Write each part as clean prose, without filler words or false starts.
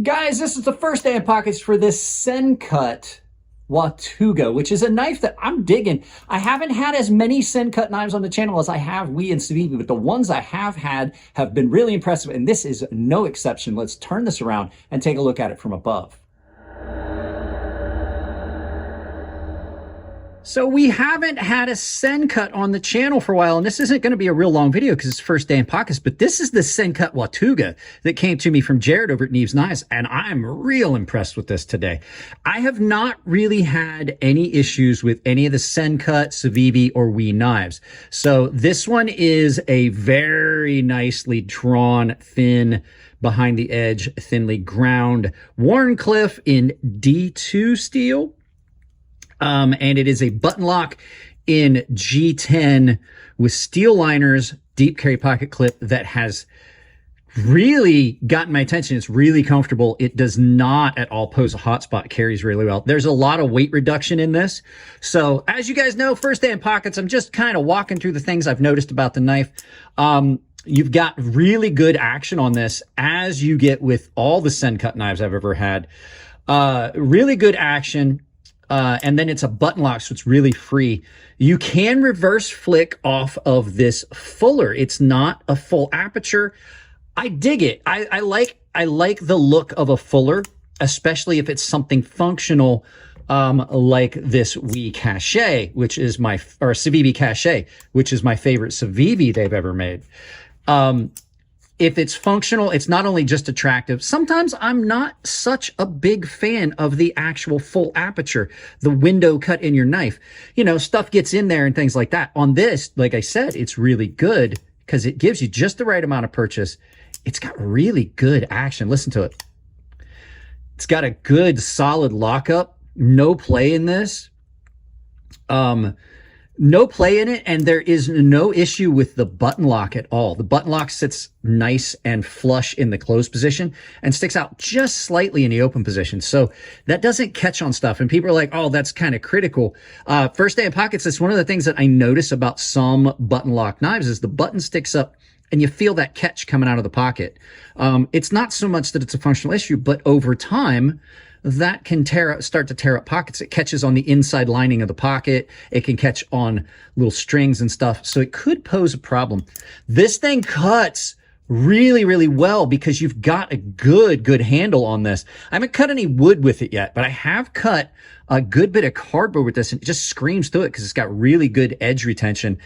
Guys, this is the first day in pockets for this Sencut Watauga, which is a knife that I'm digging. I haven't had as many Sencut knives on the channel as I have WE and Civivi, but the ones I have had have been really impressive, and this is no exception. Let's turn this around and take a look at it from above. So we haven't had a Sencut on the channel for a while, and this isn't going to be a real long video because it's first day in pockets, but this is the Sencut Watauga that came to me from Jared over at Neves Knives, and I'm real impressed with this today. I have not really had any issues with any of the Sencut, Civivi, or WE knives. So this one is a very nicely drawn, thin, behind the edge, thinly ground WHARENCLIFFE in D2 steel. And it is a button lock in G10 with steel liners, deep carry pocket clip that has really gotten my attention. It's really comfortable. It does not at all pose a hot spot. It carries really well. There's a lot of weight reduction in this. So as you guys know, first day in pockets, I'm just kind of walking through the things I've noticed about the knife. You've got really good action on this, as you get with all the Sencut knives I've ever had. Really good action. And then it's a button lock, so it's really free. You can reverse flick off of this fuller. It's not a full aperture. I dig it. I like the look of a fuller, especially if it's something functional, like this WE Cache, which is or Civivi Cache, which is my favorite Civivi they've ever made. If it's functional, it's not only just attractive. Sometimes I'm not such a big fan of the actual full aperture, the window cut in your knife. You know, stuff gets in there and things like that. On this, like I said, it's really good because it gives you just the right amount of purchase. It's got really good action. Listen to it. It's got a good solid lockup. No play in this. No play in it, and there is no issue with the button lock at all. The button lock sits nice and flush in the closed position and sticks out just slightly in the open position. So that doesn't catch on stuff. And people are like, oh, that's kind of critical. First day in pockets, that's one of the things that I notice about some button lock knives is the button sticks up and you feel that catch coming out of the pocket. It's not so much that it's a functional issue, but over time, that can start to tear up pockets. It catches on the inside lining of the pocket. It can catch on little strings and stuff. So it could pose a problem. This thing cuts really, really well because you've got a good handle on this. I haven't cut any wood with it yet, but I have cut a good bit of cardboard with this, and it just screams through it because it's got really good edge retention,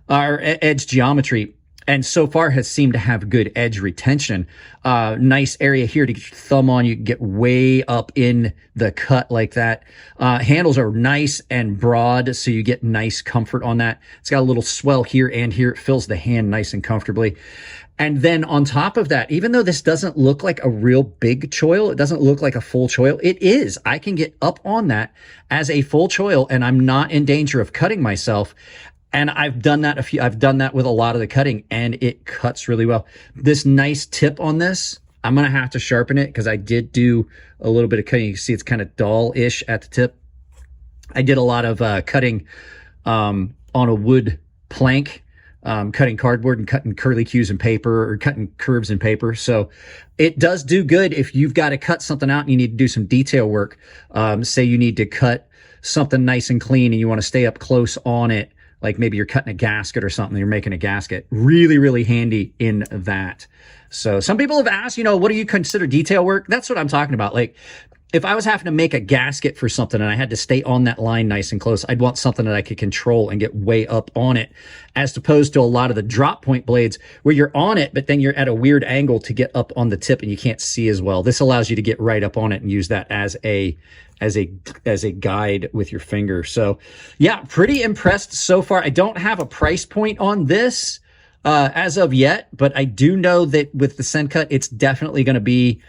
or edge geometry. And so far has seemed to have good edge retention. Nice area here to get your thumb on. You can get way up in the cut like that. Handles are nice and broad, so you get nice comfort on that. It's got a little swell here and here. It fills the hand nice and comfortably. And then on top of that, even though this doesn't look like a real big choil, it doesn't look like a full choil, it is. I can get up on that as a full choil, and I'm not in danger of cutting myself. And I've done that I've done that with a lot of the cutting, and it cuts really well. This nice tip on this, I'm going to have to sharpen it because I did do a little bit of cutting. You can see it's kind of dull-ish at the tip. I did a lot of cutting on a wood plank, cutting cardboard and cutting curlicues in paper or cutting curves in paper. So it does do good if you've got to cut something out and you need to do some detail work. Say you need to cut something nice and clean and you want to stay up close on it. Like maybe you're cutting a gasket or something, you're making a gasket. Really, really handy in that. So some people have asked, you know, what do you consider detail work? That's what I'm talking about. Like if I was having to make a gasket for something and I had to stay on that line nice and close, I'd want something that I could control and get way up on it, as opposed to a lot of the drop point blades where you're on it, but then you're at a weird angle to get up on the tip and you can't see as well. This allows you to get right up on it and use that as a guide with your finger. So yeah, pretty impressed so far. I don't have a price point on this as of yet, but I do know that with the Sencut, it's definitely going to be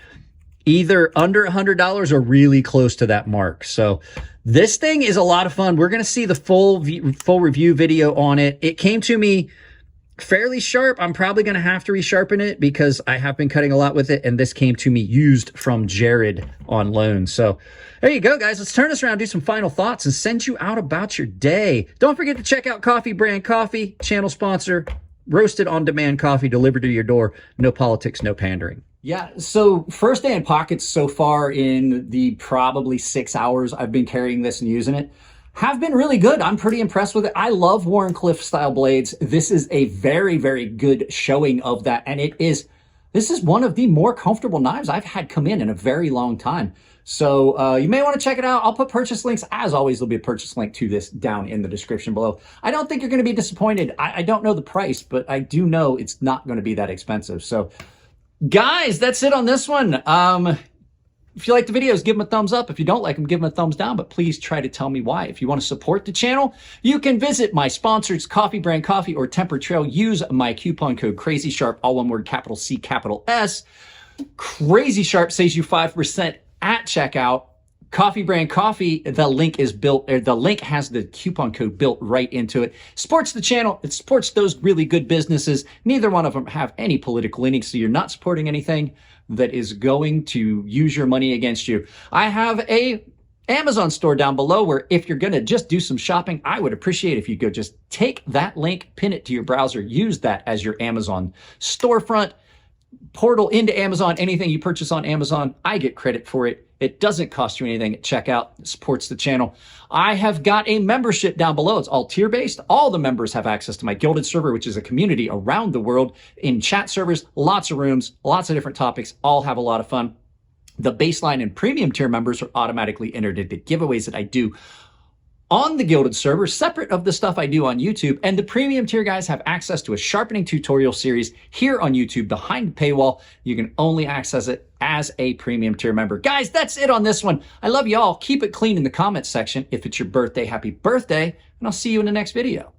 either under $100 or really close to that mark. So this thing is a lot of fun. We're going to see the full review video on it. It came to me fairly sharp. I'm probably going to have to resharpen it because I have been cutting a lot with it, and this came to me used from Jared on loan. So there you go, guys. Let's turn this around, do some final thoughts, and send you out about your day. Don't forget to check out Coffee Brand Coffee, channel sponsor, roasted on demand coffee delivered to your door. No politics, no pandering. Yeah, so first day in pockets so far in the probably 6 hours I've been carrying this and using it have been really good. I'm pretty impressed with it. I love Wharencliffe style blades. This is a very, very good showing of that. And this is one of the more comfortable knives I've had come in a very long time. So you may want to check it out. I'll put purchase links. As always, there'll be a purchase link to this down in the description below. I don't think you're going to be disappointed. I don't know the price, but I do know it's not going to be that expensive. So guys, that's it on this one. If you like the videos, give them a thumbs up. If you don't like them, give them a thumbs down, but please try to tell me why. If you want to support the channel, you can visit my sponsors, Coffee Brand Coffee or Temper Trail. Use my coupon code CrazySharp, all one word, capital C, capital S. Crazy Sharp saves you 5% at checkout. Coffee Brand Coffee, the link is built, or the link has the coupon code built right into it. Supports the channel. It supports those really good businesses. Neither one of them have any political leanings, so you're not supporting anything that is going to use your money against you. I have a Amazon store down below where if you're going to just do some shopping, I would appreciate if you could just take that link, pin it to your browser, use that as your Amazon storefront, portal into Amazon. Anything you purchase on Amazon, I get credit for it. It doesn't cost you anything at checkout. It supports the channel. I have got a membership down below. It's all tier-based. All the members have access to my Gilded server, which is a community around the world in chat servers, lots of rooms, lots of different topics, all have a lot of fun. The baseline and premium tier members are automatically entered into giveaways that I do on the Gilded server, separate of the stuff I do on YouTube. And the premium tier guys have access to a sharpening tutorial series here on YouTube behind the paywall. You can only access it as a premium tier member. Guys, that's it on this one. I love y'all. Keep it clean in the comments section. If it's your birthday, happy birthday. And I'll see you in the next video.